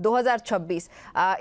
2026।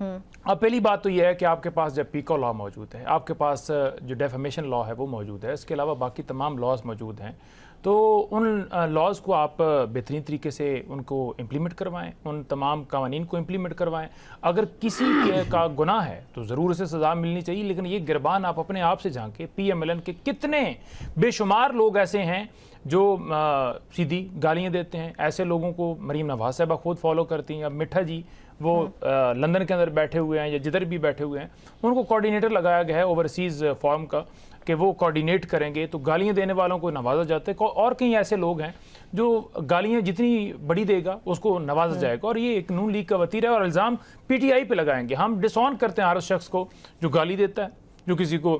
اب پہلی بات تو یہ ہے کہ آپ کے پاس جب پیکو لا موجود ہے، آپ کے پاس جو ڈیفیمیشن لا ہے وہ موجود ہے، اس کے علاوہ باقی تمام لاز موجود ہیں، تو ان لاز کو آپ بہترین طریقے سے ان کو امپلیمنٹ کروائیں، ان تمام قوانین کو امپلیمنٹ کروائیں۔ اگر کسی کا گناہ ہے تو ضرور اسے سزا ملنی چاہیے، لیکن یہ گربان آپ اپنے آپ سے جھانکیں، پی ایم ایل این کے کتنے بے شمار لوگ ایسے ہیں جو سیدھی گالیاں دیتے ہیں، ایسے لوگوں کو مریم نواز صاحبہ خود فالو کرتی ہیں۔ اب مٹھا جی وہ لندن کے اندر بیٹھے ہوئے ہیں یا جدھر بھی بیٹھے ہوئے ہیں، ان کو کوارڈینیٹر لگایا گیا ہے اوورسیز فارم کا کہ وہ کوارڈینیٹ کریں گے، تو گالیاں دینے والوں کو نوازا جاتا ہے۔ اور کئی ایسے لوگ ہیں جو گالیاں جتنی بڑی دے گا اس کو نوازا جائے گا، اور یہ ایک نون لیگ کا وتیرہ ہے، اور الزام پی ٹی آئی پہ لگائیں گے۔ ہم ڈس آن کرتے ہیں ہر اس شخص کو جو گالی دیتا ہے، جو کسی کو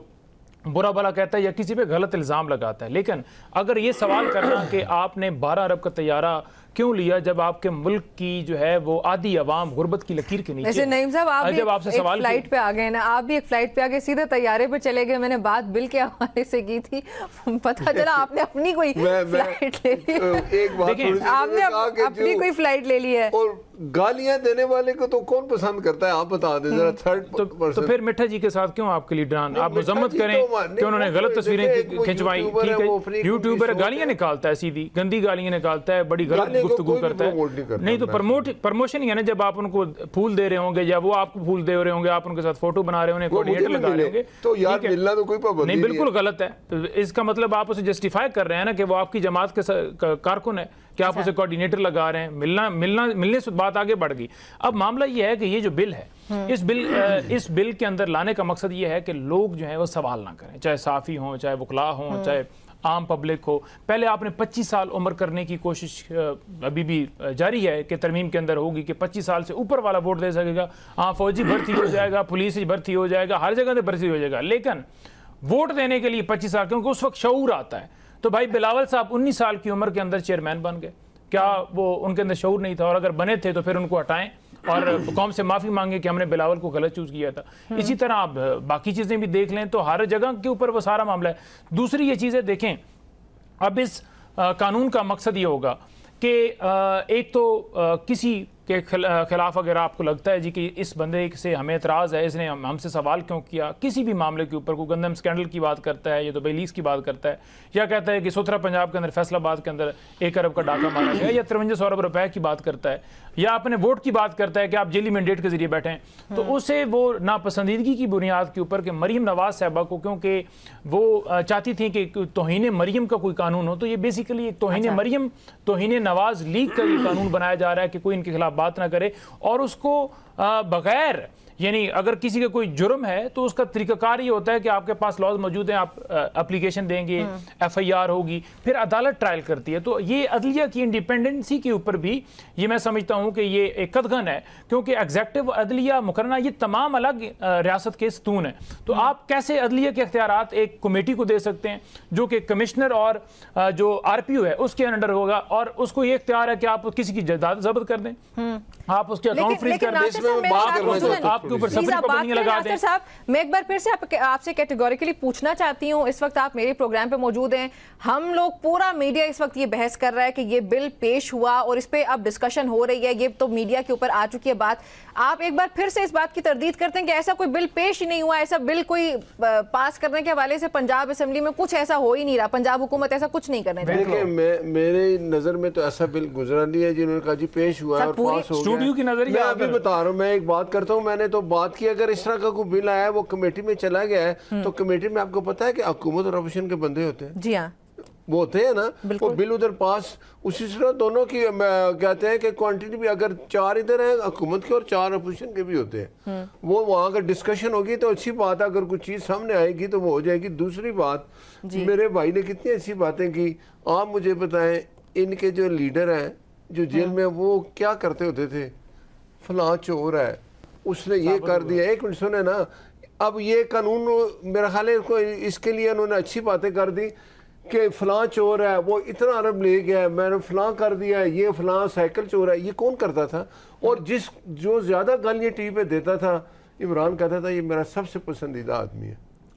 برا بھلا کہتا ہے یا کسی پہ غلط الزام لگاتا ہے، لیکن اگر یہ سوال کرنا کہ آپ نے 12 ارب کا طیارہ کیوں لیا جب آپ کے ملک کی جو ہے وہ آدھی عوام غربت کی لکیر کے نیچے، ویسے نعیم صاحب آپ جب آپ سے ایک سوال فلائٹ پہ آ گئے نا، آپ بھی ایک فلائٹ پہ آ گئے سیدھے طیارے پہ چلے گئے، میں نے بات بل کے حوالے سے کی تھی، پتہ چلا آپ نے اپنی کوئی فلائٹ لے لی، آپ نے اپنی کوئی فلائٹ لے لی ہے۔ اور گالیاں دینے والے کو تو کون پسند کرتا ہے، آپ بتا دیں ذرا تھرڈ تو پھر مٹھا جی کے ساتھ کیوں آپ کے لیڈران آپ مذمت کریں کہ انہوں نے غلط تصویریں کھنچوائیں؟ یوٹیوبر گالیاں نکالتا ہے، سیدھی گندی گالیاں نکالتا ہے، بڑی غلط گفتگو کرتا ہے، نہیں تو پروموشن ہی ہے نا، جب آپ ان کو پھول دے رہے ہوں گے یا وہ آپ کو پھول دے رہے ہوں گے، آپ ان کے ساتھ فوٹو بنا رہے ہوں گے، کوارڈینیٹر لگا رہے ہوں گے، تو یار ملنا تو کوئی پابندی نہیں، بالکل غلط ہے۔ اس کا مطلب آپ اسے جسٹیفائی کر رہے ہیں نا کہ وہ آپ کی جماعت کے کارکن ہے کہ آپ اسے کوارڈینیٹر لگا رہے ہیں، ملنے سے بات آگے بڑھ گئی۔ اب معاملہ یہ ہے کہ یہ جو بل ہے، اس بل کے اندر لانے کا مقصد یہ ہے کہ لوگ جو ہیں وہ سوال نہ کریں، چاہے صحافی ہوں، چاہے وکلاء ہوں، چاہے عام پبلک ہو۔ پہلے آپ نے 25 سال عمر کرنے کی کوشش ابھی بھی جاری ہے کہ ترمیم کے اندر ہوگی کہ 25 سال سے اوپر والا ووٹ دے سکے گا، ہاں فوجی بھرتی ہو جائے گا، پولیس بھرتی ہو جائے گا، ہر جگہ سے بھرتی ہو جائے گا، لیکن ووٹ دینے کے لیے 25 سال، کیونکہ اس وقت شعور آتا ہے۔ تو بھائی بلاول صاحب 19 سال کی عمر کے اندر چیئرمین بن گئے، کیا وہ ان کے اندر شعور نہیں تھا؟ اور اگر بنے تھے تو پھر ان کو ہٹائیں اور قوم سے معافی مانگے کہ ہم نے بلاول کو غلط چوز کیا تھا۔ اسی طرح آپ باقی چیزیں بھی دیکھ لیں تو ہر جگہ کے اوپر وہ سارا معاملہ ہے۔ دوسری یہ چیزیں دیکھیں، اب اس قانون کا مقصد یہ ہوگا کہ ایک تو کسی کے خلاف اگر آپ کو لگتا ہے جی کہ اس بندے سے ہمیں اعتراض ہے، اس نے ہم سے سوال کیوں کیا، کسی بھی معاملے کے اوپر، کوئی گندم اسکینڈل کی بات کرتا ہے یا دبئی لیز کی بات کرتا ہے، یا کہتا ہے کہ سترہ پنجاب کے اندر فیصل آباد کے اندر 1 ارب کا ڈاکہ مارا گیا، یا 5300 ارب روپے کی بات کرتا ہے، یا اپنے ووٹ کی بات کرتا ہے کہ آپ جیلی مینڈیٹ کے ذریعے بیٹھیں، تو اسے وہ ناپسندیدگی کی بنیاد کے اوپر کہ مریم نواز صاحبہ کو، کیونکہ وہ چاہتی تھیں کہ توہین مریم کا کوئی قانون ہو، تو یہ بیسیکلی ایک توہین مریم، توہین نواز لیگ کا یہ قانون بنایا جا رہا ہے کہ کوئی ان کے خلاف بات نہ کرے، اور اس کو بغیر، یعنی اگر کسی کا کوئی جرم ہے تو اس کا طریقہ کار یہ ہوتا ہے کہ آپ کے پاس لاز موجود ہیں، آپ اپلیکیشن دیں گے، ایف آئی آر ہوگی، پھر عدالت ٹرائل کرتی ہے۔ تو یہ عدلیہ کی انڈیپینڈنسی کے اوپر بھی یہ میں سمجھتا ہوں کہ یہ ایک قدغن ہے، کیونکہ ایگزیکٹو، عدلیہ، مقررہ، یہ تمام الگ ریاست کے ستون ہیں۔ تو آپ کیسے عدلیہ کے اختیارات ایک کمیٹی کو دے سکتے ہیں جو کہ کمشنر اور جو آر پی او ہے اس کے انڈر ہوگا، اور اس کو یہ اختیار ہے کہ آپ کسی کی جائیداد ضبط کر دیں، آپ اس کے اکاؤنٹ فریز کر دیں، آپ کے اوپر سفری پابندیاں لگا دیں۔ میں ایک بار پھر سے آپ سے کیٹیگوریکلی پوچھنا چاہتی ہوں، اس وقت آپ میرے پروگرام پہ موجود ہیں، ہم لوگ پورا میڈیا اس وقت یہ بحث کر رہا ہے کہ یہ بل پیش ہوا اور اس پہ اب ڈسکشن ہو رہی ہے، یہ تو میڈیا کے اوپر آ چکی ہے بات، آپ ایک بار پھر سے اس بات کی تردید کرتے ہیں کہ ایسا کوئی بل پیش ہی نہیں ہوا، ایسا بل کوئی پاس کرنے کے حوالے سے پنجاب اسمبلی میں کچھ ایسا ہو ہی نہیں رہا، پنجاب حکومت ایسا کچھ نہیں کرنے دیکھیں، میرے نظر میں تو ایسا بل گزرا نہیں ہے جنہوں نے کہا جی پیش ہوا ہے اور پاس ہو گیا۔ میں ابھی بتا رہا ہوں، میں ایک بات کرتا ہوں، میں نے تو بات کی، اگر اس طرح کا کوئی بل آیا ہے وہ کمیٹی میں چلا گیا ہے تو کمیٹی میں آپ کو پتا ہے کہ حکومت اور اپوزیشن کے بندے ہوتے ہیں، جی ہاں وہ ہوتے ہیں نا، وہ بل ادھر پاس، اسی طرح دونوں کی کہتے ہیں کہ کوانٹٹی بھی اگر 4 ادھر ہیں حکومت کے اور 4 اپوزیشن کے بھی ہوتے ہیں، وہ وہاں اگر ڈسکشن ہوگی تو اچھی بات ہے، اگر کوئی چیز سامنے آئے گی تو وہ ہو جائے گی۔ دوسری بات، میرے بھائی نے کتنی اچھی باتیں کی، آپ مجھے بتائیں ان کے جو لیڈر ہیں جو جیل میں، وہ کیا کرتے ہوتے تھے، فلاں چور ہے اس نے یہ کر دیا، ایک منٹ سنے نا، اب یہ قانون میرا خیال ہے اس کے لیے انہوں نے اچھی باتیں کر دی کہ فلاں چور ہے، وہ اتنا ارب لے گیا ہے، میں نے فلاں کر دیا ہے، یہ فلاں سائیکل چور ہے، یہ کون کرتا تھا؟ اور جو زیادہ گالیاں ٹی وی پہ دیتا تھا، عمران کہتا تھا یہ میرا سب سے پسندیدہ آدمی ہے۔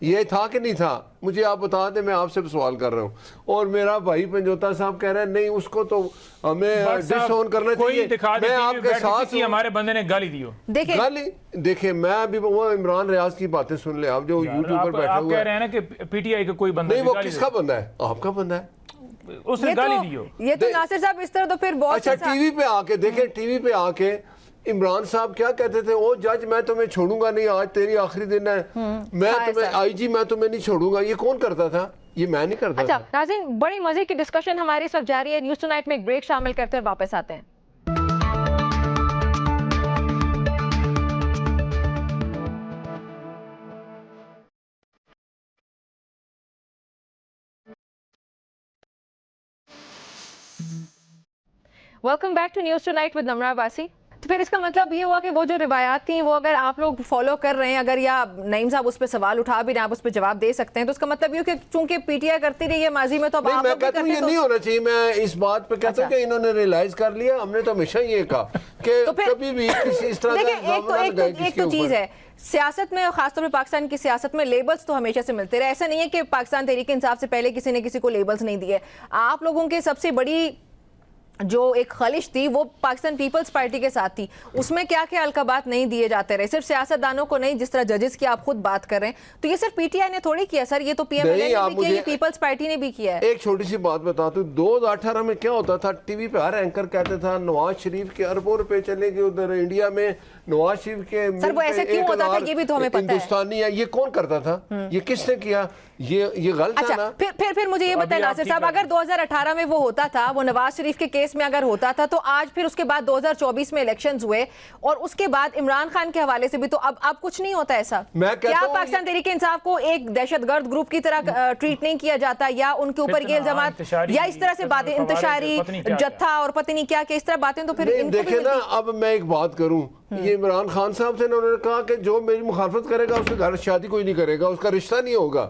یہ تھا کہ نہیں تھا؟ مجھے آپ بتا دیں, میں آپ سے سوال کر رہا ہوں. اور میرا بھائی پنجوتا صاحب کہہ رہے ہیں نہیں اس کو تو ہمیں ڈس آن کرنا چاہیے. میں آپ کے ساتھ ہمارے بندے نے گالی دی ہو. دیکھیں میں ابھی وہ عمران ریاض کی باتیں سن لیں آپ, جو یوٹیوب پر بیٹھا آپ ہوا کہہ ہے. رہے ہیں نا کہ پی ٹی آئی کا کوئی بندہ نہیں, وہ کس کا بندہ ہے؟ آپ کا بندہ ہے. اس نے گالی دی ہو. یہ تو ناصر صاحب اس طرح تو پھر بہت اچھا ٹی وی پہ آ کے دیکھیں, ٹی وی پہ آ کے عمران صاحب کیا کہتے تھے, او جج میں تمہیں چھوڑوں گا نہیں, آج تیری آخری دن ہے, میں تمہیں آئی جی میں تمہیں نہیں چھوڑوں گا. یہ کون کرتا تھا؟ یہ میں نہیں کرتا تھا. اچھا ناظرین, بڑی مزے کی ڈسکشن ہماری اس وقت جاری ہے. نیوز ٹو نائٹ میں ایک بریک شامل کرتے ہیں, واپس آتے ہیں. Welcome back to news tonight with Nimra Abbasi. تو پھر اس کا مطلب یہ ہوا کہ وہ جو روایات تھیں وہ اگر آپ لوگ فالو کر رہے ہیں, اگر یا نعیم صاحب اس پہ سوال اٹھا بھی رہے ہیں, آپ اس پہ جواب دے سکتے ہیں, تو اس کا مطلب یہ کہ چونکہ پی ٹی آئی کرتی رہی ہے ماضی میں, تو اب آپ میں لوگ بھی کہتا ہوں کرتے یہ تو نہیں ہونا چاہیے. میں اس بات پہ کہتا ہوں کہ انہوں نے ریلائز کر لیا. ہم نے تو ہمیشہ یہ کہا کہ کبھی بھی کسی اس طرح کا ایک تو چیز ہے سیاست میں, خاص طور پہ پاکستان کی سیاست میں لیبلز تو ہمیشہ سے ملتے رہے. ایسا نہیں ہے کہ پاکستان تحریک انصاف سے پہلے کسی نے کسی کو لیبلز نہیں دیے. آپ لوگوں کے سب سے بڑی جو ایک خلش تھی وہ پاکستان پیپلز پارٹی کے ساتھ تھی. اس میں کیا کیا القابات نہیں دیے جاتے رہے, صرف سیاستدانوں کو نہیں, جس طرح ججز کی آپ خود بات کر رہے ہیں. تو یہ صرف پی ٹی آئی نے تھوڑی کیا سر, یہ تو پی ایم ایل اے نے بھی کیا, یہ پیپلز پارٹی نے بھی کیا ہے. ایک چھوٹی سی بات بتاتا ہوں, 2018 میں کیا ہوتا تھا, ٹی وی پہ ہر اینکر کہتا تھا نواز شریف کے اربوں روپے چلے گئے ادھر انڈیا میں, نواز شریف کے سر وہ ایسا کیوں ہوتا تھا یہ بھی تو ہمیں پتہ ہے. ہندوستانی ہے, یہ کون کرتا تھا, یہ کس نے کیا, یہ غلط ہے نا. پھر مجھے یہ بتائیں ناصر صاحب, اگر 2018 میں وہ ہوتا تھا, وہ نواز شریف کے کیس میں اگر ہوتا تھا, تو آج پھر اس کے بعد 2024 میں الیکشنز ہوئے اور اس کے بعد عمران خان کے حوالے سے بھی تو اب کچھ نہیں ہوتا ایسا. کیا پاکستان تحریک انصاف کو ایک دہشت گرد گروپ کی طرح ٹریٹ نہیں کیا جاتا, یا ان کے اوپر یہ الزامات یا اس طرح سے باتیں, انتشاری جتھا اور پتہ نہیں کیا کہ اس طرح باتیں, تو پھر ان کو دیکھیں نا. اب میں ایک بات کروں, یہ عمران خان صاحب سے انہوں نے کہا کہ جو میری مخالفت کرے گا اس کے گھر شادی کوئی نہیں کرے گا, اس کا رشتہ نہیں ہوگا.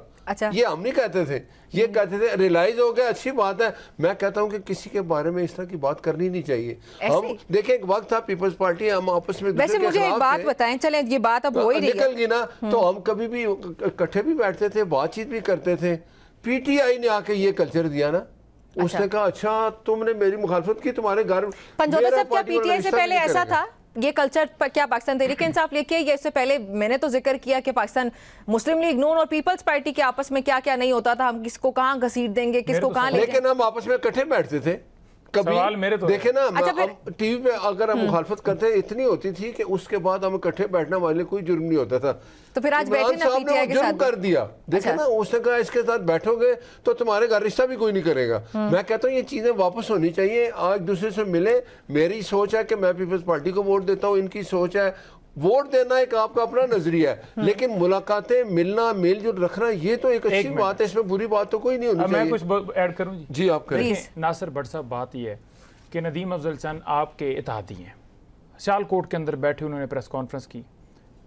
یہ ہم نہیں کہتے تھے, یہ کہتے تھے ریلائز ہو گیا, اچھی بات ہے. میں کہتا ہوں کہ کسی کے بارے میں اس طرح کی بات کرنی نہیں چاہیے. ہم دیکھیں ایک وقت تھا پیپلز پارٹی, ہم آپس میں ویسے مجھے ایک بات بتائیں, چلیں یہ بات اب ہو ہی رہی ہے, نکل گئی نا, تو ہم کبھی بھی اکٹھے بھی بیٹھتے تھے, بات چیت بھی کرتے تھے. پی ٹی آئی نے آ کے یہ کلچر دیا نا, اس نے کہا اچھا تم نے میری مخالفت کی, تمہارے گھر. پنجوتا صاحب کیا پی ٹی آئی سے پہلے ایسا تھا یہ کلچر, کیا پاکستان تحریک انصاف لے کے, یا اس سے پہلے میں نے تو ذکر کیا کہ پاکستان مسلم لیگ نون اور پیپلز پارٹی کے آپس میں کیا کیا نہیں ہوتا تھا, ہم کس کو کہاں گھسیٹ دیں گے, کس کو کہاں لے جائیں. لیکن ہم آپس میں اکٹھے بیٹھتے تھے. کبھی دیکھیں نا, ٹی وی پہ اگر ہم مخالفت کرتے اتنی ہوتی تھی کہ اس کے بعد ہم اکٹھے بیٹھنا والے کوئی جرم نہیں ہوتا تھا. تو پھر آج بیٹھے نا پی ٹی آئی کے ساتھ, جرم کر دیا. دیکھیں نا, اس نے کہا اس کے ساتھ بیٹھو گے تو تمہارے گھر رشتہ بھی کوئی نہیں کرے گا. میں کہتا ہوں یہ چیزیں واپس ہونی چاہیے, آج دوسرے سے ملے. میری سوچ ہے کہ میں پیپلز پارٹی کو ووٹ دیتا ہوں, ان کی سوچ ہے ووٹ دینا ایک آپ کا اپنا نظریہ ہے, لیکن ملاقاتیں, ملنا, میل جول رکھنا, یہ تو ایک اچھی بات ہے, اس میں بری بات تو کوئی نہیں ہونی چاہیے. میں کچھ ایڈ کروں جی آپ کریں. ناصر بٹ صاحب, بات یہ ہے کہ ندیم افضل چند آپ کے اتحادی ہیں, سیال کوٹ کے اندر بیٹھے انہوں نے پریس کانفرنس کی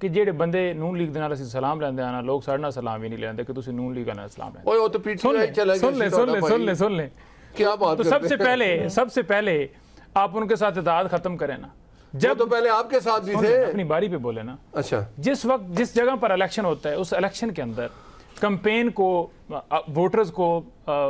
کہ جیڑے بندے نون لیگ دے نال اسی سلام لیندے آنا, لوگ ساڈے نال سلام ہی نہیں لیندے کہ تسی نون لیگ نال سلام لیندے. اوئے وہ تو پی ٹی آئی چلا گیا. سن لیں کیا بات کرتے ہیں. سب سے پہلے آپ ان کے ساتھ اتحاد ختم کریں نا. جب تو پہلے آپ کے ساتھ بھی تھے, اپنی باری پہ بولے نا. اچھا, جس وقت جس جگہ پر الیکشن ہوتا ہے, اس الیکشن کے اندر کمپین کو, ووٹرز کو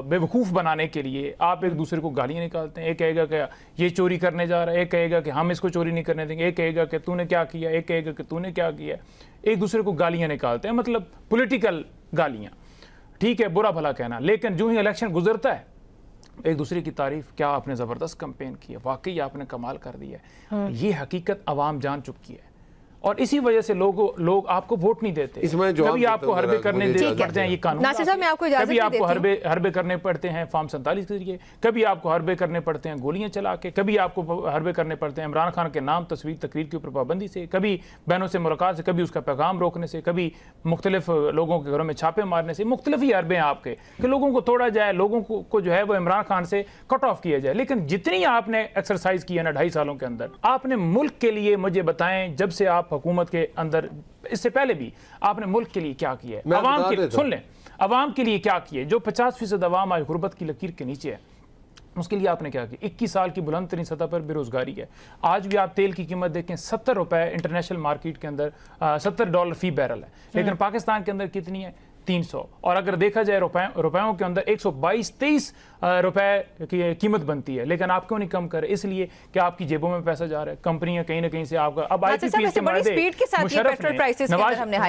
بے وقوف بنانے کے لیے آپ ایک دوسرے کو گالیاں نکالتے ہیں. ایک کہے گا کہ یہ چوری کرنے جا رہا ہے, ایک کہے گا کہ ہم اس کو چوری نہیں کرنے دیں گے, ایک کہے گا کہ تو نے کیا کیا, ایک کہے گا کہ تو نے کیا کیا. ایک دوسرے کو گالیاں نکالتے ہیں, مطلب پولیٹیکل گالیاں. ٹھیک ہے, برا بھلا کہنا, لیکن جو ہی الیکشن گزرتا ہے ایک دوسرے کی تعریف, کیا آپ نے زبردست کمپین کی ہے, واقعی آپ نے کمال کر دیا ہے. یہ حقیقت عوام جان چکی ہے, اور اسی وجہ سے لوگ آپ کو ووٹ نہیں دیتے. کبھی آپ کو حربے کرنے پڑتے ہیں, یہ قانون, کبھی آپ کو حربے کرنے پڑتے ہیں فارم 47 کے ذریعے, کبھی آپ کو حربے کرنے پڑتے ہیں گولیاں چلا کے, کبھی آپ کو حربے کرنے پڑتے ہیں عمران خان کے نام, تصویر, تقریر کے اوپر پابندی سے, کبھی بہنوں سے ملاقات سے, کبھی اس کا پیغام روکنے سے, کبھی مختلف لوگوں کے گھروں میں چھاپے مارنے سے. مختلف ہی حربے ہیں آپ کے کہ لوگوں کو توڑا جائے, لوگوں کو جو ہے وہ عمران خان سے کٹ آف کیا جائے. لیکن جتنی آپ نے ایکسرسائز کی ہے نا 2.5 سالوں کے اندر, آپ نے ملک کے لیے, مجھے بتائیں جب سے آپ حکومت کے اندر, اس سے پہلے بھی آپ نے ملک کے لیے کیا کیا ہے, عوام کے, سن لیں, عوام کے لیے کیا کیا ہے. جو 50% عوام آج غربت کی لکیر کے نیچے ہے, اس کے لیے آپ نے کیا کیا؟ 21 سال کی بلند ترین سطح پر بے روزگاری ہے. آج بھی آپ تیل کی قیمت دیکھیں 70 روپے انٹرنیشنل مارکیٹ کے اندر $70 فی بیرل ہے, لیکن پاکستان کے اندر کتنی ہے؟ 300. اور اگر دیکھا جائے روپیوں کے اندر 122-23 روپے کی قیمت بنتی ہے, لیکن آپ کیوں نہیں کم کرے؟ اس لیے کہ آپ کی جیبوں میں پیسہ جا رہا ہے, کمپنیاں کہیں نہ کہیں سے آپ کا. اب آئی پی پیز کے معاہدے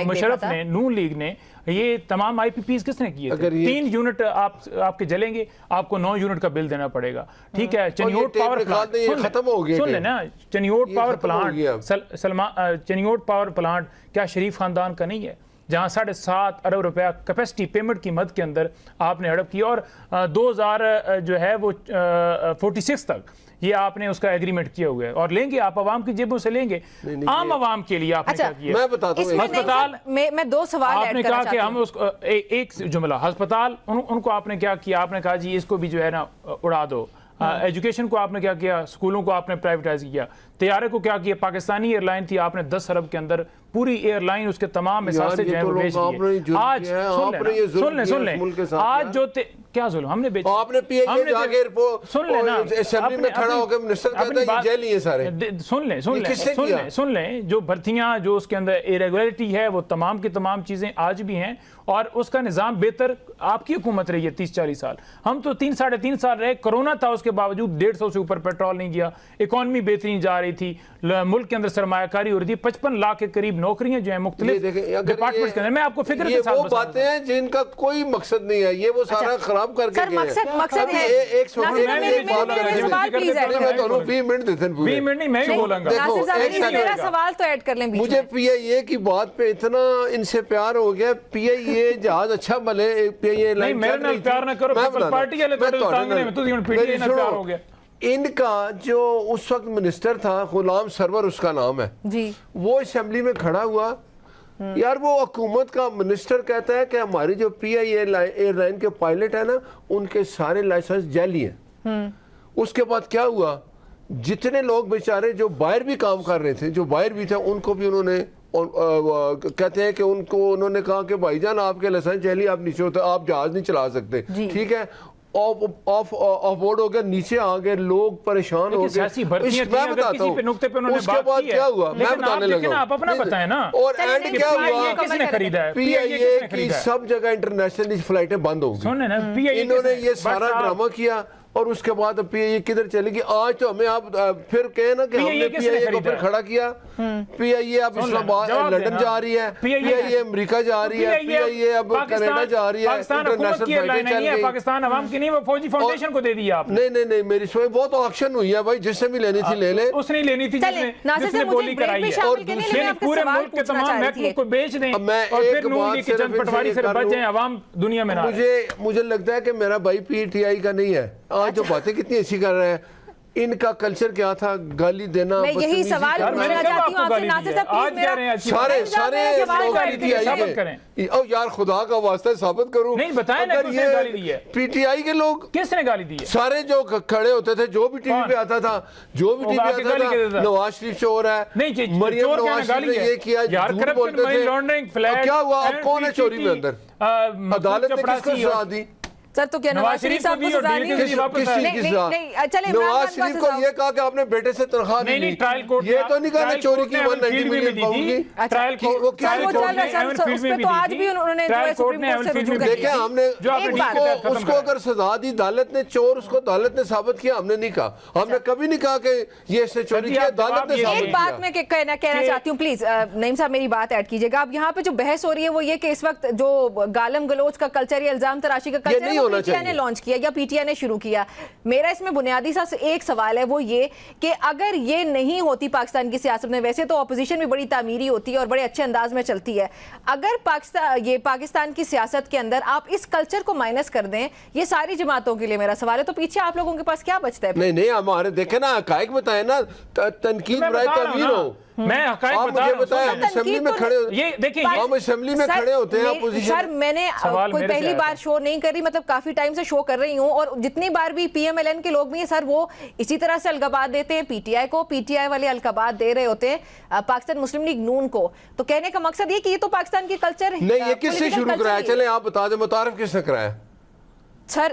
مشرف نے, نون لیگ نے, یہ تمام آئی پی پیز کس نے کیے تھے؟ 3 یونٹ آپ کے جلیں گے, آپ کو 9 یونٹ کا بل دینا پڑے گا. ٹھیک ہے, چنیوٹ پاور پلانٹ سن لیں نا, چنیوٹ پاور پلانٹ کیا شریف خاندان کا نہیں ہے؟ جہاں 7.5 ارب روپیہ کیپیسٹی پیمنٹ کی مد کے اندر آپ نے ہڑپ کی, اور 2000 جو ہے وہ 46 تک یہ آپ نے اس کا ایگریمنٹ کیا ہوا ہے, اور لیں گے آپ عوام کی جیبوں سے لیں گے, عام عوام کے لیے آپ نے کیا کیا؟ میں بتاتا ہوں, ہسپتال میں 2 سوال آپ نے کہا کہ ہم اس کو ایک جملہ, ہسپتال ان کو آپ نے کیا کیا؟ آپ نے کہا جی اس کو بھی جو ہے نا اڑا دو. ایجوکیشن کو آپ نے کیا کیا؟ اسکولوں کو آپ نے پرائیویٹائز کیا. طیارے کو کیا کیا؟ پاکستانی ایئر لائن تھی, آپ نے 10 ارب کے اندر پوری ایئر لائن اس کے تمام احساسے جو ہیں وہ بیچ دیے. آج سن لیں آج جو کیا ظلم ہم نے بیچا, آپ نے پی آئی اے جا کے سن لیں نا اسمبلی میں کھڑا ہو کے منسٹر کہتا ہے یہ جیل ہی ہے سارے. سن لیں جو بھرتیاں جو اس کے اندر ایریگولرٹی ہے وہ تمام کی تمام چیزیں آج بھی ہیں, اور اس کا نظام بہتر آپ کی حکومت رہی ہے 30-40 سال. ہم تو 3-3.5 سال رہے, کرونا تھا, اس کے باوجود 150 سے اوپر پیٹرول نہیں گیا, اکانومی بہترین جا رہی تھی, ملک کے اندر سرمایہ کاری ہو رہی تھی, 55 لاکھ کے قریب نوکریاں جو ہیں مختلف ڈپارٹمنٹس کے اندر. میں آپ کو فکر کے ساتھ وہ باتیں ہیں جن کا کوئی مقصد نہیں ہے, یہ وہ سارا خراب کر کے گئے ہیں. مقصد ہے ایک میرا سوال تو ایڈ کر لیں. مجھے پی آئی اے کی بات پہ اتنا ان سے پیار ہو گیا, پی آئی اے جہاز اچھا بلے, پی آئی اے نہیں میرے نال پیار نہ کرو, پارٹی والے تانگنے میں تو پی ٹی آئی نال پیار ہو گیا. ان کا جو اس وقت منسٹر تھا, غلام سرور اس کا نام ہے جی, وہ اسمبلی میں کھڑا ہوا, یار وہ حکومت کا منسٹر کہتا ہے کہ ہماری جو پی آئی اے ایئر لائن کے پائلٹ ہیں نا, ان کے سارے لائسنس جعلی ہیں. اس کے بعد کیا ہوا, جتنے لوگ بیچارے جو باہر بھی کام کر رہے تھے, جو باہر بھی تھے, ان کو بھی انہوں نے کہتے ہیں کہ ان کو انہوں نے کہا کہ بھائی جان آپ کے لائسنس جعلی, آپ نیچے ہوتے, آپ جہاز نہیں چلا سکتے. ٹھیک ہے, آف بورڈ ہو گئے, نیچے آ گئے, لوگ پریشان ہو گئے. میں بتاتا ہوں اس کے بعد کیا ہوا, میں بتانے لگا. آپ اپنا بتائیں نا. اور اینڈ کیا ہوا, کس نے خریدا ہے؟ پی آئی اے کی سب جگہ انٹرنیشنل فلائٹیں بند ہو گئی. انہوں نے یہ سارا ڈرامہ کیا, اور اس کے بعد پی آئی اے کدھر چلے گی. آج تو ہمیں آپ پھر کہیں نا کہ ہم نے پی آئی اے کو پھر کھڑا کیا. پی آئی اے اب اسلام آباد لندن جا رہی ہے, پی آئی اے امریکہ جا رہی ہے, پی آئی اے اب کینیڈا جا رہی ہے. انٹرنیشنل فلائٹیں چل گئی. پاکستان عوام کی نہیں, وہ فوجی فاؤنڈیشن کو دے دی آپ. نہیں میری سوچ بہت آکشن ہوئی ہے بھائی, جس سے بھی لینی تھی لے لے. اس نے لینی تھی جس نے بولی کرائی ہے, اور دوسرے پورے ملک کے تمام محکموں کو بیچ دیں, اور پھر نون لیگ کی چند پٹواری سے بچ جائیں, عوام دنیا میں نہ. مجھے لگتا ہے کہ میرا بھائی پی ٹی آئی کا نہیں ہے. آج جو باتیں کتنی ایسی کر رہے ہیں, ان کا کلچر کیا تھا, گالی دینا. میں یہی سوال پوچھنا چاہتی ہوں آپ سے ناصر صاحب, سارے یار خدا کا واسطہ ثابت کروں. نہیں بتائیں نا کس نے گالی دی ہے. پی ٹی آئی کے لوگ کس نے گالی دی ہے؟ سارے جو کھڑے ہوتے تھے, جو بھی ٹی وی پہ آتا تھا, جو بھی ٹی وی پہ آتا تھا, نواز شریف چور ہے, مریم نواز شریف نے یہ کیا, جھوٹ بولتے تھے. کیا ہوا, اب کون ہے چوری میں اندر؟ عدالت نے کس کو سزا دی؟ سر تو کیا نواز شریف صاحب کو سزا نہیں؟ نواز شریف کو یہ کہا کہ اپنے بیٹے سے تنخواہ نہیں لی, یہ تو نہیں کہا چوری کی 190 ملین پاؤنڈ کی. دیکھیں ہم نے اس کو اگر سزا دی عدالت نے, چور اس کو عدالت نے ثابت کیا, ہم نے نہیں کہا. ہم نے کبھی نہیں کہا کہ یہ اس سے چوری کیا, عدالت نے ثابت کیا. ایک بات میں کہنا چاہتی ہوں, پلیز نعیم صاحب میری بات ایڈ کیجئے گا. اب یہاں پہ جو بحث ہو رہی ہے وہ یہ کہ اس وقت جو گالم گلوچ کا کلچر یا الزام تراشی کا کلچر ہے پی ٹی آئی نے لانچ کیا یا پی ٹی آئی نے شروع کیا. میرا اس میں بنیادی سا ایک سوال ہے, وہ یہ کہ اگر یہ نہیں ہوتی پاکستان کی سیاست میں, ویسے تو اپوزیشن بھی بڑی تعمیری ہوتی ہے اور بڑے اچھے انداز میں چلتی ہے, اگر پاکستان کی سیاست کے اندر آپ اس کلچر کو مائنس کر دیں, یہ ساری جماعتوں کے لیے میرا سوال ہے, تو پیچھے آپ لوگوں کے پاس کیا بچتا ہے؟ نہیں ہمارے دیکھیں نا, حقائق بتائیں نا, تنقید برائے تعمیر ہو. میں حقائق بتا رہا ہوں. اسمبلی میں کھڑے یہ دیکھیں, ہم اسمبلی میں کھڑے ہوتے ہیں اپوزیشن. سر میں نے کوئی پہلی بار شو نہیں کر رہی, مطلب کافی ٹائم سے شو کر رہی ہوں, اور جتنی بار بھی پی ایم ایل این کے لوگ بھی ہیں سر, وہ اسی طرح سے القابات دیتے ہیں پی ٹی آئی کو, پی ٹی آئی والے القابات دے رہے ہوتے ہیں پاکستان مسلم لیگ نون کو. تو کہنے کا مقصد یہ کہ یہ تو پاکستان کی کلچر ہے. نہیں, یہ کس سے شروع کرایا, چلیں آپ بتا دیں, متعارف کس نے کرایا؟ سر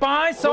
500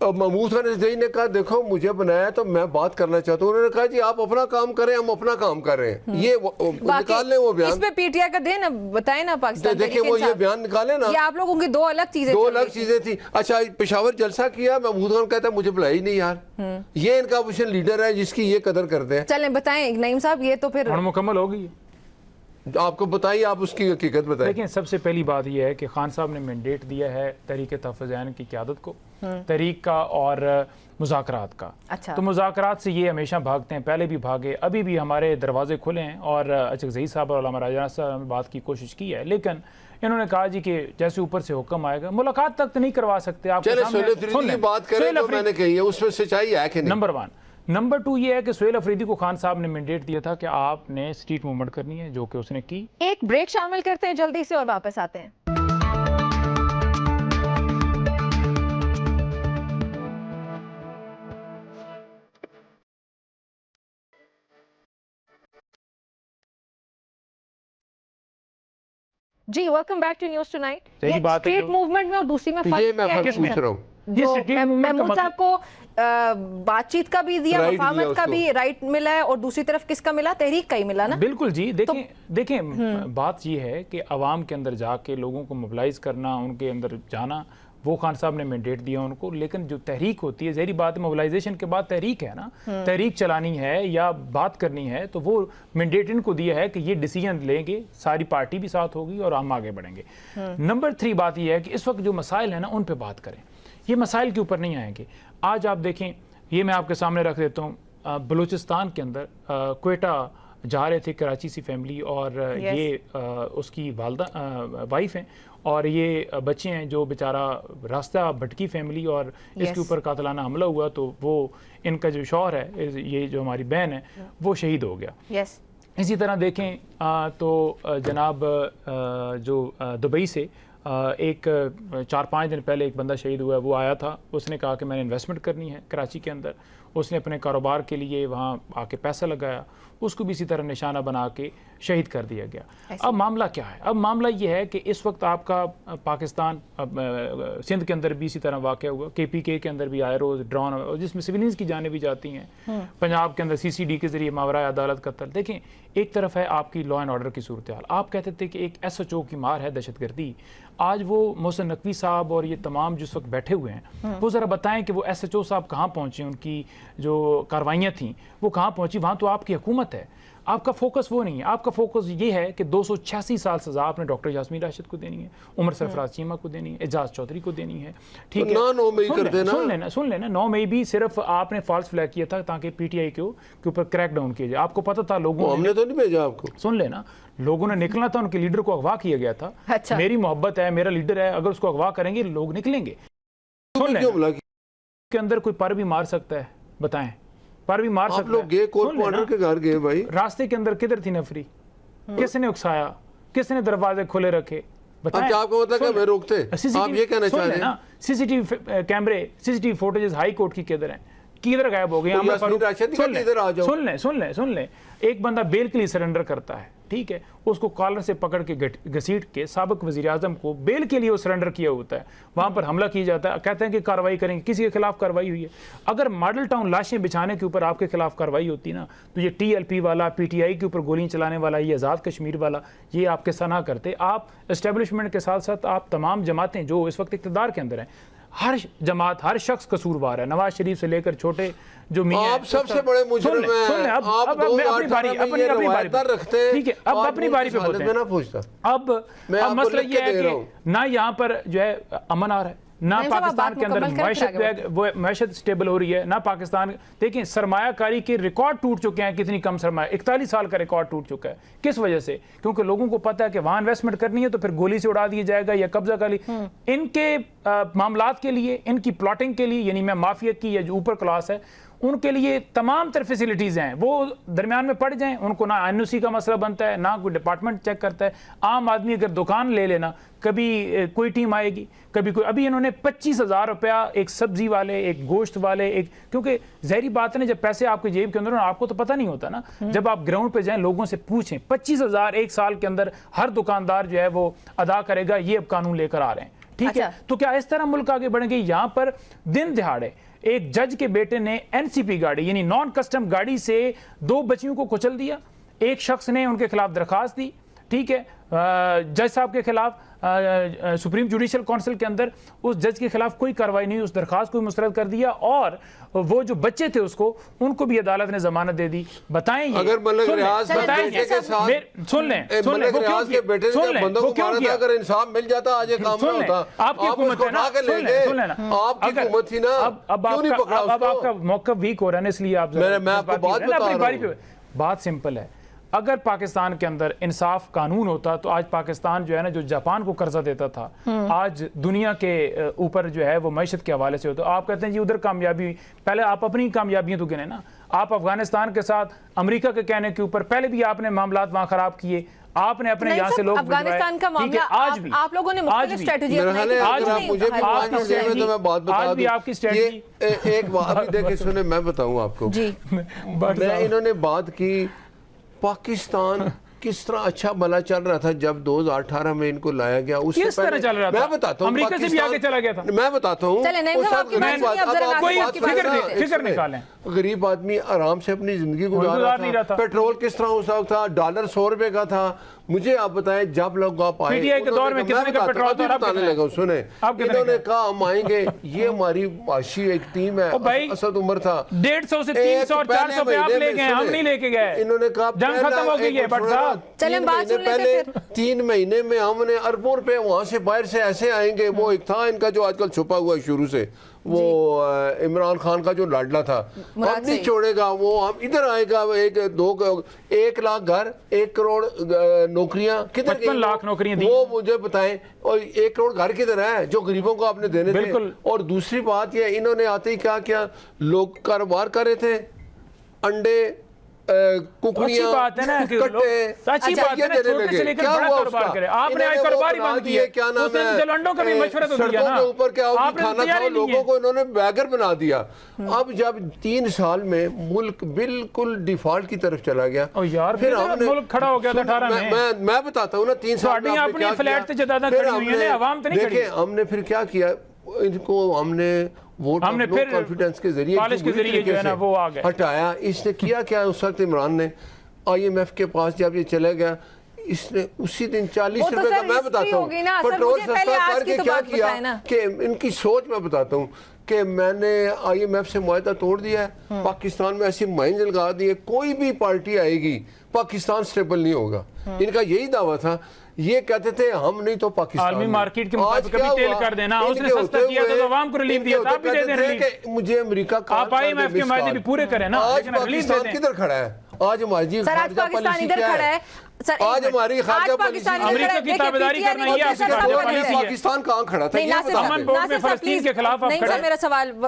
محمود خان رضوی نے کہا دیکھو مجھے بنایا تو میں بات کرنا چاہتا ہوں. انہوں نے کہا جی آپ اپنا کام کریں, ہم اپنا کام کر رہے ہیں. یہ نکال لیں وہ بیان. اس پہ پی ٹی آئی کا دیں نا, بتائیں نا پاکستان. دیکھیں وہ یہ بیان نکالیں نا. یہ آپ لوگوں کی دو الگ چیزیں, دو الگ چیزیں تھیں. اچھا پشاور جلسہ کیا, محمود خان کہتا ہے مجھے بلائی نہیں یار. یہ ان کا اپوزیشن لیڈر ہے جس کی یہ قدر کرتے ہیں. چلیں بتائیں نعیم صاحب, یہ تو پھر مکمل ہو گئی. آپ کو بتائیے, آپ اس کی حقیقت بتائیں. لیکن سب سے پہلی بات یہ ہے کہ خان صاحب نے مینڈیٹ دیا ہے تحریک تحفظ عین کی قیادت کو, تحریک کا اور مذاکرات کا. اچھا. تو مذاکرات سے یہ ہمیشہ بھاگتے ہیں, پہلے بھی بھاگے, ابھی بھی ہمارے دروازے کھلے ہیں. اور اچکزئی صاحب اور علامہ راجہ صاحب نے بات کی کوشش کی ہے, لیکن انہوں نے کہا جی کہ جیسے اوپر سے حکم آئے گا, ملاقات تک تو نہیں کروا سکتے. آپ چلے سہیل افریدی کی بات کریں جو میں نے کہی ہے اس میں سچائی ہے کہ نہیں. نمبر 1. نمبر 2 یہ ہے کہ سہیل افریدی کو خان صاحب نے مینڈیٹ دیا تھا کہ آپ نے اسٹریٹ موومنٹ کرنی ہے, جو کہ اس نے کی. ایک بریک شامل کرتے ہیں جلدی سے اور واپس آتے ہیں. جی welcome back to news tonight. Street movement میں اور دوسری میں یہ میں فرق پوچھ رہا ہوں. محمود صاحب کو بات چیت کا بھی دیا, مفاہمت کا بھی رائٹ ملا ہے, اور دوسری طرف کس کا ملا؟ تحریک کا ہی ملا نا. بالکل جی. دیکھیں بات یہ ہے کہ عوام کے اندر جا کے لوگوں کو موبلائز کرنا, ان کے اندر جانا, وہ خان صاحب نے مینڈیٹ دیا ان کو. لیکن جو تحریک ہوتی ہے, ظاہری بات ہے موبلائزیشن کے بعد تحریک ہے نا, تحریک چلانی ہے یا بات کرنی ہے, تو وہ مینڈیٹ ان کو دیا ہے کہ یہ ڈیسیجن لیں گے, ساری پارٹی بھی ساتھ ہوگی اور ہم آگے بڑھیں گے. نمبر 3 بات یہ ہے کہ اس وقت جو مسائل ہیں نا ان پہ بات کریں, یہ مسائل کے اوپر نہیں آئیں گے. آج آپ دیکھیں, یہ میں آپ کے سامنے رکھ دیتا ہوں, بلوچستان کے اندر کوئٹہ جا رہے تھے کراچی سی فیملی, اور یہ اس کی والدہ وائف ہیں, اور یہ بچے ہیں جو بیچارہ راستہ بھٹکی فیملی, اور اس کے اوپر قاتلانہ حملہ ہوا تو وہ ان کا جو شوہر ہے, یہ جو ہماری بہن ہے, وہ شہید ہو گیا. اسی طرح دیکھیں تو جناب جو دبئی سے ایک 4-5 دن پہلے ایک بندہ شہید ہوا ہے, وہ آیا تھا, اس نے کہا کہ میں نے انویسٹمنٹ کرنی ہے کراچی کے اندر. اس نے اپنے کاروبار کے لیے وہاں آ کے پیسہ لگایا, اس کو بھی اسی طرح نشانہ بنا کے شہید کر دیا گیا. اب معاملہ کیا ہے؟ اب معاملہ یہ ہے کہ اس وقت آپ کا پاکستان, سندھ کے اندر بھی اسی طرح واقع ہوا, KPK کے اندر بھی آئے روز ڈرون, جس میں سویلینز کی جانیں بھی جاتی ہیں. پنجاب کے اندر CCD کے ذریعے ماورائے عدالت قتل. دیکھیں ایک طرف ہے آپ کی لا اینڈ آرڈر کی صورتحال. آپ کہتے تھے کہ ایک SHO کی مار ہے دہشت گردی. آج وہ محسن نقوی صاحب اور یہ تمام جس وقت بیٹھے ہوئے ہیں, وہ ذرا بتائیں کہ وہ SHO صاحب کہاں پہنچے, ان کی جو کاروائیاں تھیں وہ کہاں پہنچی. وہاں تو آپ کی حکومت ہے, آپ کا فوکس وہ نہیں ہے. آپ کا فوکس یہ ہے کہ 286 سال سزا آپ نے ڈاکٹر یاسمین راشد کو دینی ہے, عمر سرفراز چیمہ کو دینی ہے, اعجاز چودھری کو دینی ہے. ٹھیک ہے, 9 مئی کر دینا. سن لینا 9 مئی بھی صرف آپ نے فالس فلیگ کیا تھا تاکہ PTI کے اوپر کریک ڈاؤن کیا جائے. آپ کو پتا تھا لوگوں ہم نے تو نہیں بھیجا آپ کو. سن لینا, لوگوں نے نکلنا تھا, ان کے لیڈر کو اغوا کیا گیا تھا. میری محبت ہے, میرا لیڈر ہے, اگر اس کو اغوا کریں گے لوگ نکلیں گے. سن لینا کے اندر کوئی پر بھی مار سکتا ہے, بتائیں پر بھی مار سکتا ہے. آپ لوگ گئے کورٹ مارڈر کے گھر گئے بھائی, راستے کے اندر کدھر تھی نفری, کس نے اکسایا, کس نے دروازے کھلے رکھے, بتائیں. آپ کو مطلب کہ میں روکتے, آپ یہ کہنا چاہ رہے ہیں CCTV کیمرے, CCTV فوٹیجز ہائی کورٹ کی کدھر ہیں, کدھر غائب ہو گئے. سن لیں, ایک بندہ بیل کے لیے سرنڈر کرتا ہے, ٹھیک ہے, اس کو کالر سے پکڑ کے گھسیٹ کے سابق وزیر اعظم کو بیل کے لیے وہ سرنڈر کیا ہوتا ہے, وہاں پر حملہ کیا جاتا ہے, کہتے ہیں کہ کارروائی کریں گے. کسی کے خلاف کارروائی ہوئی ہے؟ اگر ماڈل ٹاؤن لاشیں بچھانے کے اوپر آپ کے خلاف کارروائی ہوتی نا, تو یہ TLP والا, PTI کے اوپر گولیاں چلانے والا, یہ آزاد کشمیر والا, یہ آپ کے سنا کرتے. آپ اسٹیبلشمنٹ کے ساتھ ساتھ آپ تمام جماعتیں جو اس وقت اقتدار کے اندر ہیں, ہر جماعت, ہر شخص قصوروار ہے, نواز شریف سے لے کر چھوٹے جو میاں, آپ سب سے بڑے مجرم ہیں. آپ 2018 میں یہ روایتیں رکھتے ہیں. ٹھیک ہے, اب اپنی باری پہ ہوتے ہیں. اب مسئلہ یہ ہے کہ نہ یہاں پر جو ہے امن آ رہا ہے, نہ پاکستان کے اندر معیشت سٹیبل ہو رہی ہے, نہ پاکستان. دیکھیں سرمایہ کاری کے ریکارڈ ٹوٹ چکے ہیں, کتنی کم سرمایہ, 41 سال کا ریکارڈ ٹوٹ چکا ہے. کس وجہ سے؟ کیونکہ لوگوں کو پتا ہے کہ وہاں انویسٹمنٹ کرنی ہے تو پھر گولی سے اڑا دیا جائے گا یا قبضہ کر لی. ان کے معاملات کے لیے, ان کی پلاٹنگ کے لیے, یعنی میں مافیا کی یا جو اوپر کلاس ہے ان کے لیے تمام تر فیسلٹیز ہیں, وہ درمیان میں پڑ جائیں. ان کو نہ NOC کا مسئلہ بنتا ہے, نہ کوئی ڈپارٹمنٹ چیک کرتا ہے. عام آدمی اگر دکان لے لینا, کبھی کوئی ٹیم آئے گی, کبھی کوئی. ابھی انہوں نے 25,000 روپیہ ایک سبزی والے, ایک گوشت والے, ایک, کیونکہ ظاہری بات ہے نا, جب پیسے آپ کے جیب کے اندر آپ کو تو پتہ نہیں ہوتا نا, جب آپ گراؤنڈ پہ جائیں لوگوں سے پوچھیں, 25,000 ایک سال کے اندر ہر دکاندار جو ہے وہ ادا کرے گا, یہ اب قانون لے کر آ رہے ہیں. ٹھیک ہے, تو کیا اس طرح ملک آگے بڑھیں گے؟ یہاں پر دن دہاڑے ایک جج کے بیٹے نے NCP گاڑی یعنی نان کسٹم گاڑی سے 2 بچیوں کو کچل دیا, ایک شخص نے ان کے خلاف درخواست دی, ٹھیک ہے, جج صاحب کے خلاف سپریم جوڈیشل کونسل کے اندر اس جج کے خلاف کوئی کاروائی نہیں, اس درخواست کو مسترد کر دیا, اور وہ جو بچے تھے اس کو ان کو بھی عدالت نے ضمانت دے دی. بتائیں یہ اگر ملک ریاض کے بیٹے کے ساتھ ملک ریاض کے بیٹے کے بندوں کو مارا تھا, اگر انصاف مل جاتا آج یہ کام نہ ہوتا. آپ کی حکومت ہے نا, آپ کی حکومت تھی نا, کیوں نہیں پکڑا اس کو؟ اب آپ کا موقف ویک ہو رہا ہے نا, اس لیے آپ میں آپ کو بات بتا رہا ہوں. بات سمپل ہے, اگر پاکستان کے اندر انصاف قانون ہوتا تو آج پاکستان جو ہے نا, جو جاپان کو قرضہ دیتا تھا, آج دنیا کے اوپر جو ہے وہ معیشت کے حوالے سے ہوتا. آپ کہتے ہیں جی ادھر کامیابی, پہلے آپ اپنی کامیابیاں تو گنے نا. آپ افغانستان کے ساتھ امریکہ کے کہنے کے اوپر پہلے بھی آپ نے معاملات وہاں خراب کیے, آپ نے اپنے یہاں سے لوگ افغانستان کا معاملہ آج بھی آپ لوگوں نے مختلف اسٹریٹجی ایک بات دیکھیں سنیں, میں بتاؤں آپ کو, انہوں نے بات کی پاکستان کس طرح اچھا بھلا چل رہا تھا جب 2018 میں ان کو لایا گیا. اس کس طرح چل رہا تھا؟ میں بتاتا ہوں, امریکہ سے بھی آگے چلا گیا تھا. میں بتاتا ہوں, فکر نکالیں, غریب آدمی آرام سے اپنی زندگی گزار رہا تھا. پیٹرول کس طرح ہو سکتا تھا, ڈالر 100 روپے کا تھا. مجھے آپ بتائیں جب لوگ آپ آئے سنیں, انہوں نے کہا ہم آئیں گے, یہ ہماری معاشی ایک ٹیم ہے, اسد عمر تھا, 150 سے 300 اور 400 پہ آپ لے گئے, ہم نہیں لے کے گئے. انہوں نے کہا جنگ ختم ہو گئی ہے بٹ صاحب, 3 مہینے میں ہم نے اربوں روپے وہاں سے باہر سے ایسے آئیں گے. وہ ایک تھا ان کا جو آج کل چھپا ہوا ہے شروع سے, وہ عمران خان کا جو لاڈلا تھا, اب نہیں چھوڑے گا وہ, ہم ادھر آئے گا. 1 لاکھ گھر, 1 کروڑ نوکریاں, کدھر 55 لاکھ نوکریاں دی, وہ مجھے بتائیں. اور 1 کروڑ گھر کدھر ہے جو غریبوں کو آپ نے دینے تھے. اور دوسری بات یہ, انہوں نے آتے ہی کیا کیا, لوگ کاروبار کر رہے تھے, انڈے, ککڑیاں, اچھی بات ہے نا, چھوٹے سے لے کر بڑا کاروبار کرے. آپ نے آج کاروبار ہی بند کیا, اس نے چلو انڈوں کا بھی مشورہ تو دیا نا, اوپر کیا ہوگی کھانا کھاؤ, لوگوں کو انہوں نے بیگر بنا دیا. اب جب 3 سال میں ملک بالکل ڈیفالٹ کی طرف چلا گیا, پھر ہم نے ملک کھڑا ہو گیا تھا 18 میں. میں بتاتا ہوں نا 3 سال میں اپنی فلیٹ سے جدادہ کھڑی ہوئی ہیں, عوام تو نہیں کھڑی. دیکھیں ہم نے پھر کیا کیا, ان کو ہم نے ووٹ آف نو کانفیڈنس کے ذریعے جو ہے نا وہ آ گئے ہٹایا. اس نے کیا اس وقت عمران نے IMF کے پاس جب یہ چلے گیا, اس نے اسی دن 40 روپے کا, میں بتاتا ہوں پیٹرول سستا کر کے کیا کیا کہ ان کی سوچ میں بتاتا ہوں کہ میں نے IMF سے معاہدہ توڑ دیا ہے, پاکستان میں ایسی مائنز لگا دی ہے, کوئی بھی پارٹی آئے گی پاکستان سٹیبل نہیں ہوگا. ان کا یہی دعویٰ تھا. یہ کہتے تھے ہم نہیں تو پاکستان, عالمی مارکیٹ کے مطابق کبھی تیل کر دینا, اس نے سستا کیا تو عوام کو ریلیف دیا, آپ بھی دے دیں ریلیف. مجھے امریکہ کا آپ IMF کے معاہدے بھی پورے کریں نا, آج پاکستان کدھر کھڑا ہے, آج ہماری خارجہ پالیسی کیا ہے, آج ہماری خارجہ پالیسی امریکہ کی تابعداری کرنا یہ آپ کی خارجہ پالیسی ہے. پاکستان کہاں کھڑا تھا, امن بورڈ میں فلسطین کے خلاف آپ کھڑے.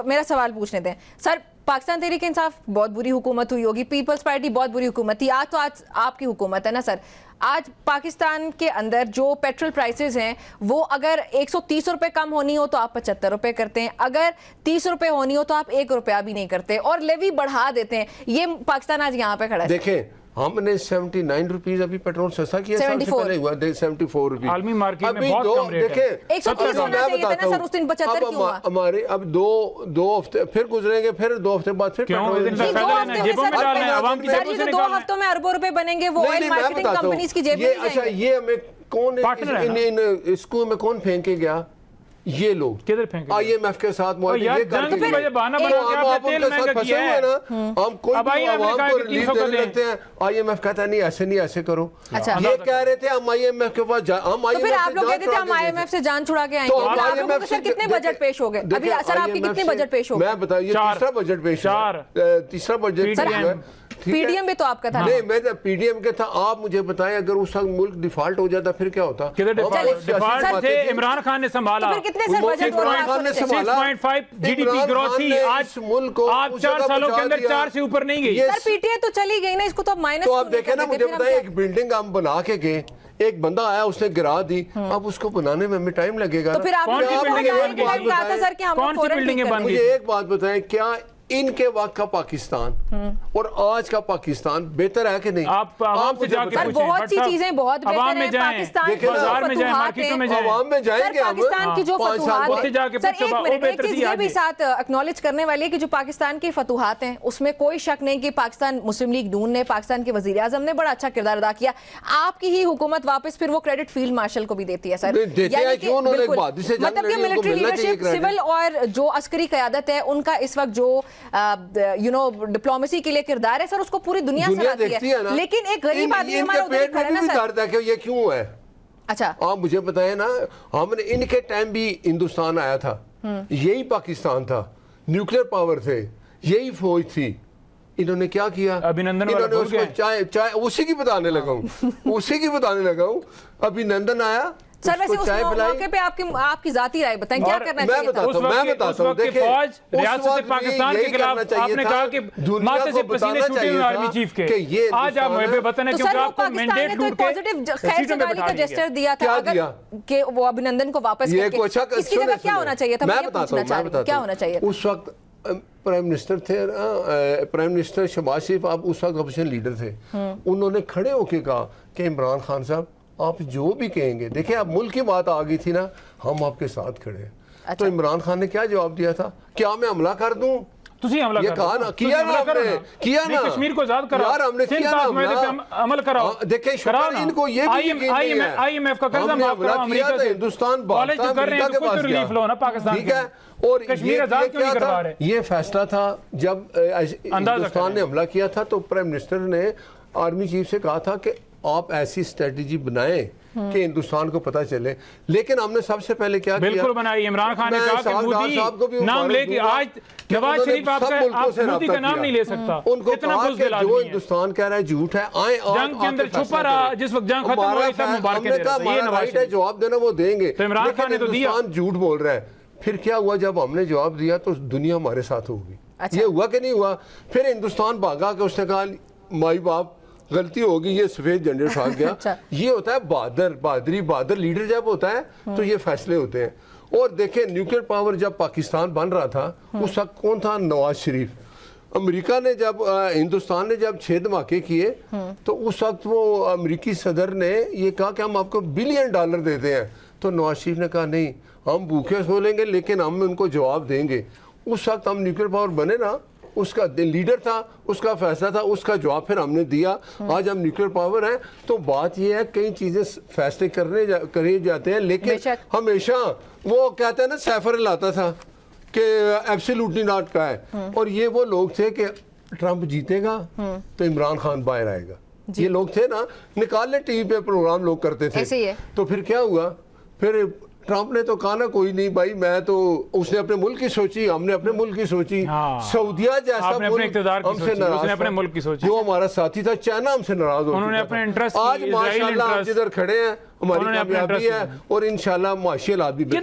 میرا سوال پوچھنے دیں سر. پاکستان تحریک انصاف بہت بری حکومت ہوئی ہوگی, پیپلز پارٹی بہت بری حکومت تھی, آج تو آج آپ کی حکومت ہے نا سر. آج پاکستان کے اندر جو پیٹرول پرائسز ہیں وہ اگر 130 روپے کم ہونی ہو تو آپ 75 روپے کرتے ہیں, اگر 30 روپے ہونی ہو تو آپ 1 روپیہ بھی نہیں کرتے, اور لیوی بڑھا دیتے ہیں. یہ پاکستان آج یہاں پہ کھڑا ہے. دیکھیں ہم نے 79 روپیز ابھی پیٹرول سستا کیا, 74 ہوا 74 روپیز. عالمی مارکیٹ میں بہت کم ریٹ ہے. 130 ہونا چاہیے تھا نا سر, اس دن 75 کیوں ہوا؟ ہمارے اب 2 ہفتے پھر گزریں گے, پھر 2 ہفتے بعد پھر دو ہفتوں میں اربوں روپے بنیں گے, وہ آئل مارکیٹنگ کمپنیز کی جیب میں جائیں گے. اچھا یہ ہمیں کون اس کو میں کون پھینکے گیا, یہ لوگ کدھر پھینکے IMF کے ساتھ معاہدے یہ کر کے گئے, ہم ان کے ساتھ پھنسے ہوئے نا, ہم کوئی بھی عوام کو ریلیف دینے لگتے ہیں. IMF کہتا ہے نہیں ایسے نہیں ایسے کرو, یہ کہہ رہے تھے ہم IMF کے پاس ہم تو پھر آپ لوگ کہتے تھے ہم IMF سے جان چھڑا کے آئیں گے. آپ لوگوں کو سر کتنے بجٹ پیش ہو گئے ابھی, سر آپ کے کتنے بجٹ پیش ہو گئے؟ میں بتاؤں, یہ تیسرا بجٹ پیش ہے, تیسرا بجٹ ہے. PDM بھی تو آپ کا تھا. نہیں میں PDM کے تھا. آپ مجھے بتائیں اگر اس وقت ملک ڈیفالٹ ہو جاتا پھر کیا ہوتا؟ ڈیفالٹ تھے, عمران خان نے سنبھالا, 6.5 GDP گروتھ تھی, آج ملک کو آپ 4 سالوں کے اندر 4 سے اوپر نہیں گئی. سر PTA تو چلی گئی نا, اس کو تو مائنس. تو آپ دیکھیں نا, مجھے بتائیں ایک بلڈنگ ہم بنا کے گئے, ایک بندہ آیا اس نے گرا دی, اب اس کو بنانے میں ہمیں ٹائم لگے گا. تو پھر آپ کون سی بلڈنگیں بن گئی؟ مجھے ایک بات بتائیں, کیا ان کے وقت کا پاکستان اور آج کا پاکستان بہتر ہے کہ نہیں؟ آپ عوام سے جا کے سر بہت سی چیزیں بہت بہتر ہیں. پاکستان کی جو فتوحات ہیں, عوام میں جائیں گے ہم, پاکستان کی جو فتوحات ہیں, سر ایک منٹ, ایک چیز یہ بھی ساتھ اکنالج کرنے والی ہے کہ جو پاکستان کی فتوحات ہیں اس میں کوئی شک نہیں کہ پاکستان مسلم لیگ نون نے, پاکستان کے وزیر اعظم نے بڑا اچھا کردار ادا کیا. آپ کی ہی حکومت واپس پھر وہ کریڈٹ فیلڈ مارشل کو بھی دیتی ہے سر, مطلب کہ ملٹری لیڈرشپ, سول اور جو عسکری قیادت ہے ان کا اس وقت جو ڈپلومیسی کے لیے کردار ہے سر, اس کو پوری دنیا سراہتی ہے. لیکن ایک غریب آدمی ہمارا ادھر کھڑا ہے نا سر. کہ یہ کیوں ہے؟ اچھا آپ مجھے بتائیں نا, ہم نے ان کے ٹائم بھی ہندوستان آیا تھا, یہی پاکستان تھا, نیوکلیر پاور تھے, یہی فوج تھی. انہوں نے کیا کیا؟ انہوں نے چائے اسی کی بتانے لگا ہوں. ابھینندن آیا, سر ویسے اس موقع پہ آپ کی ذاتی رائے بتائیں کیا کرنا چاہیے تھا؟ میں بتاتا ہوں, دیکھیں ریاست پاکستان کے خلاف آپ نے کہا کہ ماتھے سے پسینے چھوٹے ہوئے آرمی چیف کے, آج آپ محب وطن ہیں کیونکہ آپ کو مینڈیٹ لوٹ کے خیر سگالی کا جسٹر دیا تھا کہ وہ ابھینندن کو واپس کر کے, اس کی جگہ کیا ہونا چاہیے تھا؟ میں پوچھنا چاہ رہی ہوں کیا ہونا چاہیے تھا اس وقت؟ پرائم منسٹر تھے, پرائم منسٹر شہباز شریف, آپ اس وقت اپوزیشن لیڈر تھے. انہوں نے کھڑے ہو کے کہا کہ عمران خان صاحب آپ جو بھی کہیں گے, دیکھیں اب ملک کی بات آ گئی تھی نا, ہم آپ کے ساتھ کھڑے ہیں. تو عمران خان نے کیا جواب دیا تھا؟ کیا میں حملہ کر دوں؟ یہ کہا نا, کیا نا ہم نے, کیا نا کشمیر کو آزاد کرا, یار ہم نے کیا نا عمل کراؤ. دیکھیں شکر ان کو یہ بھی یقین نہیں ہے, آئی ایم ایف کا قرضہ معاف کرو, امریکہ سے ہندوستان بھاگتا امریکہ کے پاس گیا, ٹھیک ہے. اور یہ فیصلہ تھا جب ہندوستان نے حملہ کیا تھا تو پرائم منسٹر نے آرمی چیف سے کہا تھا کہ آپ ایسی اسٹریٹجی بنائیں کہ ہندوستان کو پتہ چلے. لیکن ہم نے سب سے پہلے کیا کیا؟ بالکل بنائی. عمران خان نے کہا کہ مودی نام لے کے, آج نواز شریف آپ مودی کا نام نہیں لے سکتا. ان کو کہا کہ جو ہندوستان کہہ رہا ہے جھوٹ ہے, آئیں جنگ کے اندر چھپا رہا, جس وقت جنگ ختم ہوئی سب مبارکیں دے رہا تھا. یہ رائٹ ہے, جواب دینا وہ دیں گے, لیکن ہندوستان جھوٹ بول رہا ہے. پھر کیا ہوا جب ہم نے جواب دیا تو دنیا ہمارے ساتھ ہوگی. یہ ہوا کہ نہیں ہوا؟ پھر ہندوستان بھاگا کہ اس نے کہا مائی باپ غلطی ہوگی, یہ سفید جھنڈے اٹھا گیا. یہ ہوتا ہے بہادر لیڈر جب ہوتا ہے تو یہ فیصلے ہوتے ہیں. اور دیکھیں نیوکلیر پاور جب پاکستان بن رہا تھا اس وقت کون تھا؟ نواز شریف. امریکہ نے جب ہندوستان نے جب 6 دھماکے کیے تو اس وقت وہ امریکی صدر نے یہ کہا کہ ہم آپ کو $1 بلین دیتے ہیں. تو نواز شریف نے کہا نہیں, ہم بھوکے سو لیں گے لیکن ہم ان کو جواب دیں گے. اس وقت ہم نیوکلیر پاور بنے نا, اس کا لیڈر تھا, اس کا فیصلہ تھا, اس کا جواب پھر ہم نے دیا. آج ہم نیوکلیر پاور ہیں. تو بات یہ ہے کئی چیزیں فیصلے کرے جاتے ہیں, لیکن ہمیشہ وہ کہتے ہیں نا سیفر لاتا تھا کہ ایبسلیوٹلی ناٹ کا ہے. اور یہ وہ لوگ تھے کہ ٹرمپ جیتے گا تو عمران خان باہر آئے گا. یہ لوگ تھے نا, نکال لے ٹی وی پہ پروگرام لوگ کرتے تھے. تو پھر کیا ہوا؟ پھر ٹرمپ نے تو کہا نا کوئی نہیں بھائی, میں تو, اس نے اپنے ملک کی سوچی, ہم نے اپنے ملک کی سوچی. سعودیہ جیسا ملک ہم سے ناراض تھا, جو ہمارا ساتھی تھا. چائنا ہم سے ناراض ہو چکا تھا. آج ماشاءاللہ ہم جدھر کھڑے ہیں ہماری کامیابی ہے, اور انشاءاللہ معاشی حالات بھی بہتر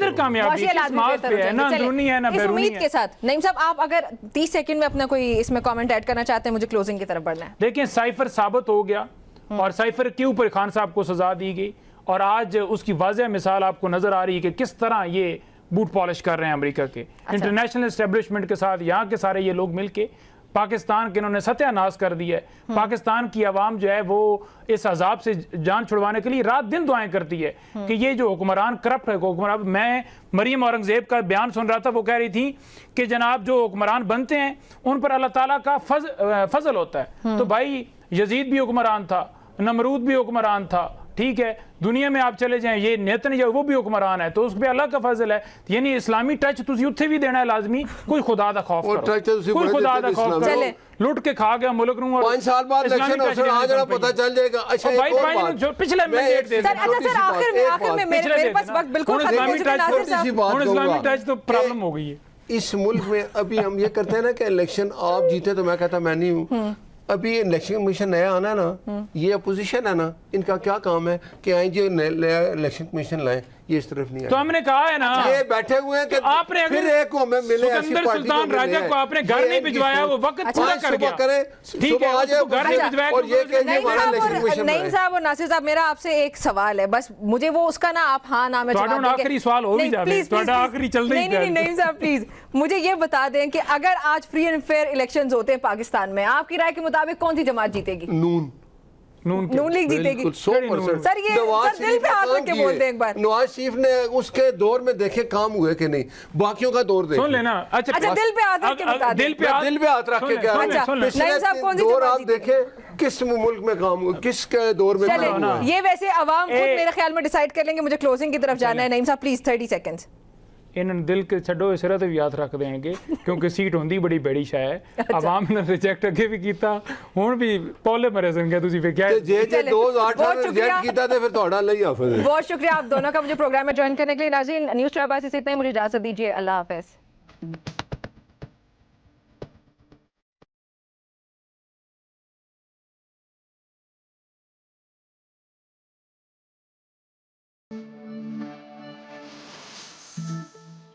ہیں. اس امید کے ساتھ نعیم صاحب, آپ اگر 30 سیکنڈ میں اپنا کوئی اس میں کامنٹ ایڈ کرنا چاہتے ہیں, مجھے کلوزنگ کی طرف بڑھنا ہے. دیکھیں سائفر ثابت ہو گیا, اور سائفر کے اوپر خان صاحب کو سزا دی گئی, اور آج اس کی واضح مثال آپ کو نظر آ رہی ہے کہ کس طرح یہ بوٹ پالش کر رہے ہیں امریکہ کے انٹرنیشنل اسٹیبلشمنٹ کے ساتھ. یہاں کے سارے یہ لوگ مل کے پاکستان کے انہوں نے ستیہ ناش کر دیا ہے. پاکستان کی عوام جو ہے وہ اس عذاب سے جان چھڑوانے کے لیے رات دن دعائیں کرتی ہے کہ یہ جو حکمران کرپٹ ہے حکمران. میں مریم اورنگزیب کا بیان سن رہا تھا, وہ کہہ رہی تھی کہ جناب جو حکمران بنتے ہیں ان پر اللہ تعالیٰ کا فضل ہوتا ہے. تو بھائی یزید بھی حکمران تھا, نمرود بھی حکمران تھا, ٹھیک ہے, دنیا میں آپ چلے جائیں, یہ نیتن وہ بھی حکمران ہے, تو اس پہ اللہ کا فضل ہے. یعنی اسلامی ٹچ تسی اتھے بھی دینا ہے لازمی. کوئی خدا دا خوف کرو, کوئی خدا دا خوف کرو. لوٹ کے کھا گیا ملک نوں, 5 سال بعد الیکشن ہوسن آج جڑا پتہ چل جائے گا. اچھا ایک اور بات, پچھلے مینڈیٹ دے سر, اچھا سر آخر میں میرے پاس وقت بالکل ختم ہو چکا ہے. اسلامی ٹچ تو پرابلم ہو گئی ہے اس ملک میں. ابھی ہم یہ کرتے ہیں نا کہ الیکشن آپ جیتے تو میں کہتا میں نہیں ہوں. ابھی الیکشن کمیشن نیا آنا ہے نا, یہ اپوزیشن ہے نا, ان کا کیا کام ہے کہ آئیں جی نیا الیکشن کمیشن لائیں. یہ اس طرف نہیں تو آئے. ہم نے کہا ہے نا یہ بیٹھے ہوئے ہیں کہ آپ نے پھر ایک ہمیں ملے ایسی سکندر پارٹی سلطان راجہ کو آپ نے گھر نہیں بھجوایا, وہ وقت پورا کر گیا. صبح کرے ٹھیک ہے, صبح آ اس کو گھر نہیں جائے بھجوایا اور یہ کہ نعیم ہمارا الیکشن کمیشن نعیم صاحب اور ناصر صاحب, میرا آپ سے ایک سوال ہے بس, مجھے وہ اس کا نا آپ ہاں نہ میں جواب دیں. آخری سوال ہو بھی جائے, تھوڑا آخری چل رہی ہے. نہیں نعیم صاحب پلیز مجھے یہ بتا دیں کہ اگر آج فری اینڈ فیئر الیکشنز ہوتے ہیں پاکستان میں, آپ کی رائے کے مطابق کون سی جماعت جیتے گی؟ نون لیگ جیتے گی. 100%. سر یہ دل پہ ہاتھ رکھ کے بول دیں ایک بار. نواز شریف نے اس کے دور میں دیکھے کام ہوئے کہ نہیں, باقیوں کا دور دیکھیں. سن لینا. اچھا دل پہ ہاتھ رکھ کے بتا دیں. دل پہ ہاتھ رکھ کے کیا پچھلے دور آپ دیکھیں کس ملک میں کام ہوا, کس کے دور میں کام ہوا. یہ ویسے عوام خود میرے خیال میں ڈیسائیڈ کر لیں گے. مجھے کلوزنگ کی طرف جانا ہے. نعیم صاحب پلیز 30 سیکنڈز. انہوں دل کے چھڈو اس رات بھی یاد رکھ دیں گے کیونکہ سیٹ ہوندی بڑی بیڑی شاہ ہے. عوام نے ریجیکٹ اگے بھی کیتا, ہن بھی پولے مرے سن گے تسی پہ کیا جے 2008 میں ریجیکٹ کیتا تے پھر تہاڈا اللہ ہی حافظ ہے. بہت شکریہ آپ دونوں کا مجھے پروگرام میں جوائن کرنے کے لیے. ناظرین نیوز ٹرائب باسی سے اتنا ہی, مجھے اجازت دیجیے. اللہ حافظ.